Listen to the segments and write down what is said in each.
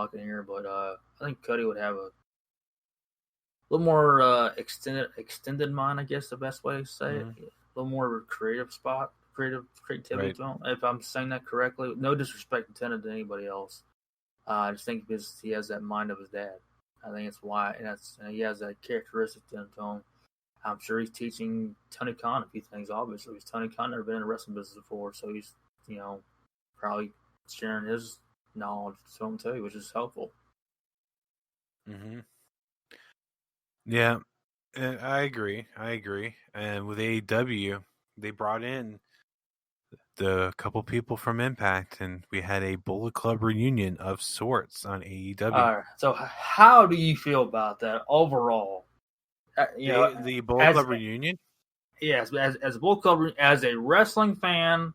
talking here, but I think Cody would have a little more extended mind, I guess the best way to say it. A little more creativity Right. to him, if I'm saying that correctly. No disrespect intended to anybody else. I just think because he has that mind of his dad. I think it's why, and he has that characteristic to him. I'm sure he's teaching Tony Khan a few things. Obviously, because Tony Khan never been in the wrestling business before, so he's probably sharing his knowledge to him too, which is helpful. Mm-hmm. Yeah, I agree. And with AEW, they brought in the couple people from Impact, and we had a Bullet Club reunion of sorts on AEW. All right. So, how do you feel about that overall? The Bullet Club reunion. Yes, as a Bullet Club, as a wrestling fan,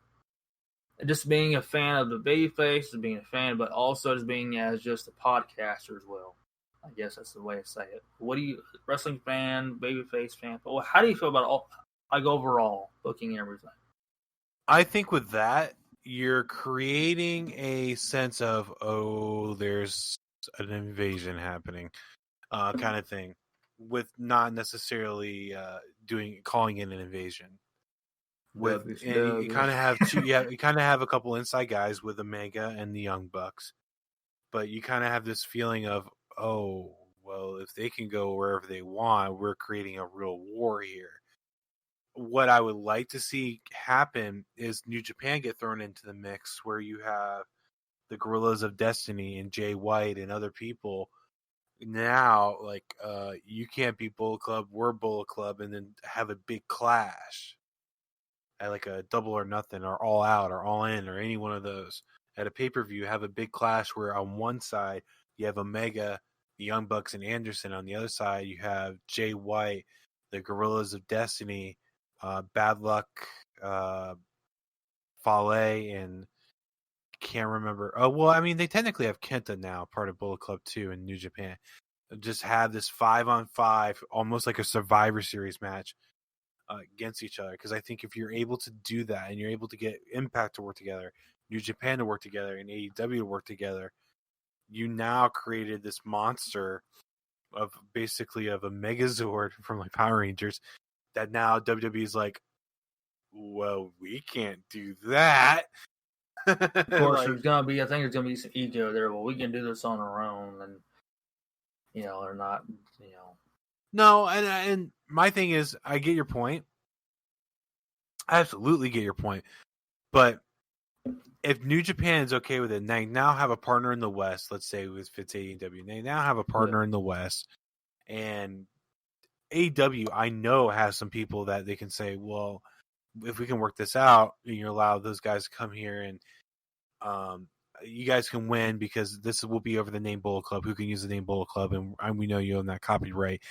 just being a fan of the babyface, being a fan, but also just being as just a podcaster as well. I guess that's the way to say it. What do you, wrestling fan, babyface fan? But how do you feel about all, like overall booking and everything? I think with that, you're creating a sense of, there's an invasion happening, kind of thing, with not necessarily calling it an invasion. You kind of have two, you kind of have a couple inside guys with Omega and the Young Bucks, but you kind of have this feeling of, oh, well, if they can go wherever they want, we're creating a real war here. What I would like to see happen is New Japan get thrown into the mix, where you have the Guerrillas of Destiny and Jay White and other people. Now, like, you can't be Bullet Club, we're Bullet Club, and then have a big clash at like a Double or Nothing or All Out or All In or any one of those. At a pay-per-view, have a big clash where on one side you have Omega, the Young Bucks, and Anderson. On the other side, you have Jay White, the Guerrillas of Destiny, Bad Luck, Fale, and can't remember. Oh, well, I mean, they technically have Kenta now, part of Bullet Club 2 in New Japan. Just have this 5-on-5, almost like a Survivor Series match against each other. Because I think if you're able to do that and you're able to get Impact to work together, New Japan to work together, and AEW to work together, you now created this monster of basically of a Megazord from like Power Rangers that now WWE is like, well, we can't do that. Of course, I think there's gonna be some ego there. Well, we can do this on our own, and they're not. No, and my thing is, I get your point. I absolutely get your point, but if New Japan is okay with it, they now have a partner in the West. Let's say with AEW, they now have a partner in the West, and AEW, I know, has some people that they can say, well, if we can work this out, you allow those guys to come here and you guys can win because this will be over the name Bullet Club. Who can use the name Bullet Club? And we know you own that copyright,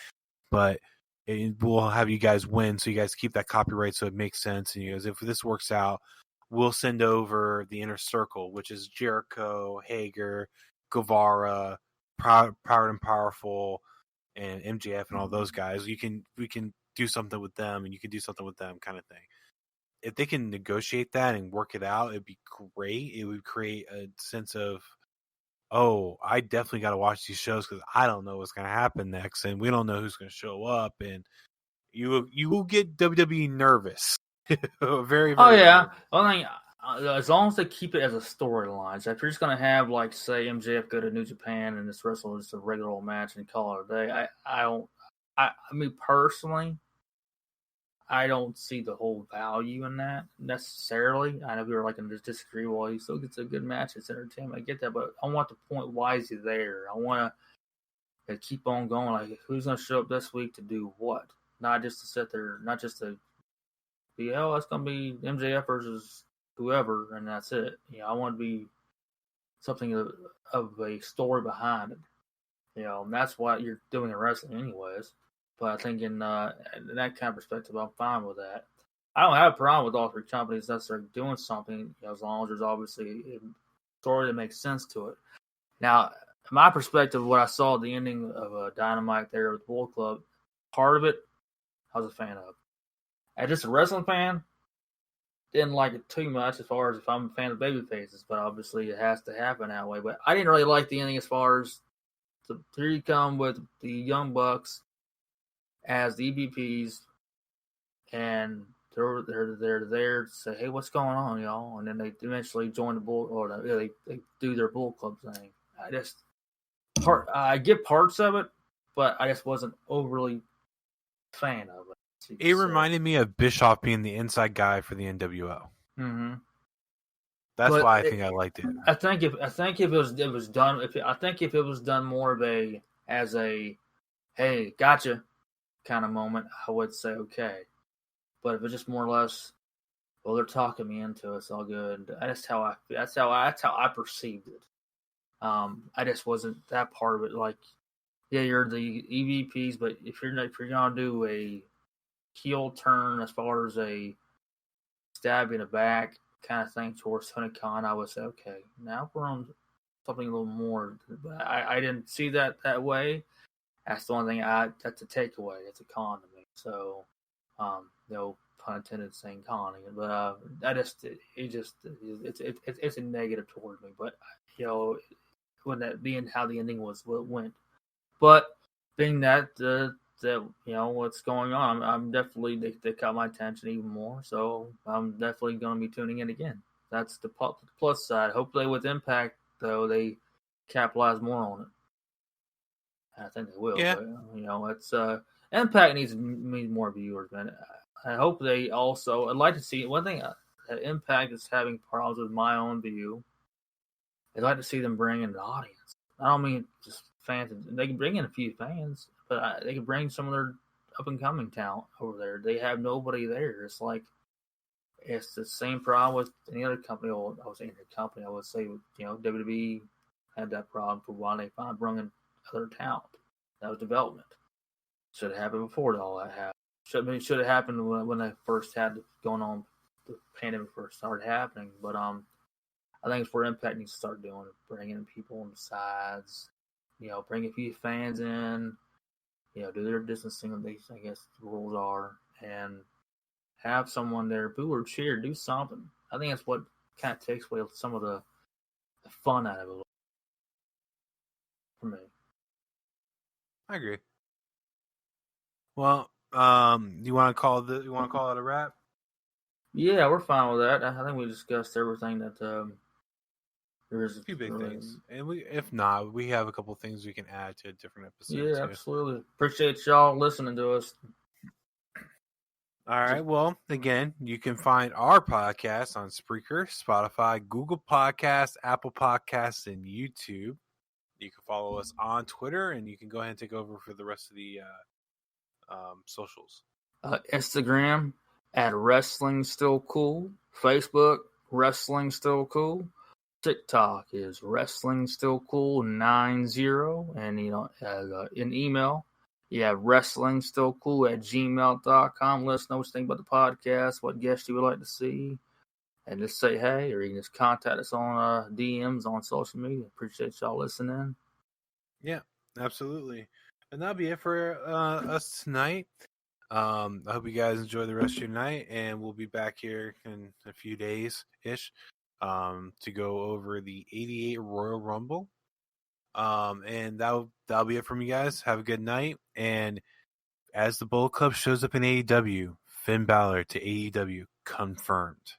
but we'll have you guys win so you guys keep that copyright so it makes sense. And you guys, if this works out, we'll send over the Inner Circle, which is Jericho, Hager, Guevara, Proud and Powerful, and MJF and all those guys. We can do something with them, and you can do something with them, kind of thing. If they can negotiate that and work it out, it'd be great. It would create a sense of, oh, I definitely got to watch these shows because I don't know what's going to happen next, and we don't know who's going to show up, and you will get WWE nervous. very, very. Oh yeah, I think as long as they keep it as a storyline. So if you're just going to have, like, say, MJF go to New Japan and this wrestle is a regular old match and call it a day, I mean, personally, I don't see the whole value in that necessarily. I know people are like going to disagree. Well, he still gets a good match. It's entertainment. I get that, but I want the point. Why is he there? I want to keep on going. Like, who's going to show up this week to do what? Not just to sit there. Not just to be, that's going to be MJF versus whoever, and that's it. I want to be something of a story behind it. And that's what you're doing in wrestling, anyways. But I think in that kind of perspective, I'm fine with that. I don't have a problem with all three companies necessarily doing something, as long as there's obviously a story that makes sense to it. Now, from my perspective, what I saw at the ending of Dynamite there with Bullet Club, part of it I was a fan of. As just a wrestling fan, didn't like it too much as far as if I'm a fan of baby faces, but obviously it has to happen that way. But I didn't really like the ending as far as here you come with the Young Bucks as the EVPs, and they're there to say, hey, what's going on, y'all? And then they eventually join the Bull, or they do their Bull Club thing. I get parts of it, but I just wasn't overly fan of it. It reminded me of Bischoff being the inside guy for the NWO. Mm-hmm. That's why I think I liked it. I think if it was done more of a as a hey, gotcha kind of moment, I would say okay. But if it's just more or less, well, they're talking me into it, it's all good. That's how I perceived it. I just wasn't that part of it. Like, yeah, you're the EVPs, but if you're gonna do a heel turn as far as a stab in the back kind of thing towards Tony Khan, I would say, okay, now we're on something a little more. But I didn't see that way. That's the only thing that's a takeaway. It's a con to me. So, no pun intended saying con again, but it's a negative towards me. But when that being how the ending went, but being that what's going on, I'm definitely they caught my attention even more. So I'm definitely going to be tuning in again. That's the plus side. Hopefully with Impact though they capitalize more on it. I think they will. Yeah. But, it's Impact needs more viewers, man. I hope they also. I'd like to see one thing. That Impact is having problems with my own view. I'd like to see them bring in the audience. I don't mean just fans. They can bring in a few fans, but they can bring some of their up and coming talent over there. They have nobody there. It's like it's the same problem with any other company. Or I was saying the company. I would say WWE had that problem for why they finally brought in other talent. That was development. Should have happened before all that happened. Should have happened when they first had going on. The pandemic first started happening, but I think it's where Impact needs to start doing it, bringing in people on the sides, bring a few fans in, do their distancing. I guess the rules are, and have someone there, boo or cheer, do something. I think that's what kind of takes away some of the fun out of it for me. I agree. Well, you want to call it a wrap? Yeah, we're fine with that. I think we discussed everything that there is a few big things, and if not, we have a couple things we can add to a different episode. Yeah, absolutely. Appreciate y'all listening to us. All right. Well, again, you can find our podcast on Spreaker, Spotify, Google Podcasts, Apple Podcasts, and YouTube. You can follow us on Twitter, and you can go ahead and take over for the rest of the socials. Instagram at Wrestling Still Cool. Facebook, Wrestling Still Cool. TikTok is Wrestling Still Cool 90, and an email. You have WrestlingStillCool@gmail.com. Let us know what you think about the podcast, what guests you would like to see, and just say hey, or you can just contact us on DMs on social media. Appreciate y'all listening. Yeah, absolutely. And that'll be it for us tonight. I hope you guys enjoy the rest of your night, and we'll be back here in a few days-ish to go over the 88 Royal Rumble. And that'll be it from you guys. Have a good night. And as the Bullet Club shows up in AEW, Finn Balor to AEW confirmed.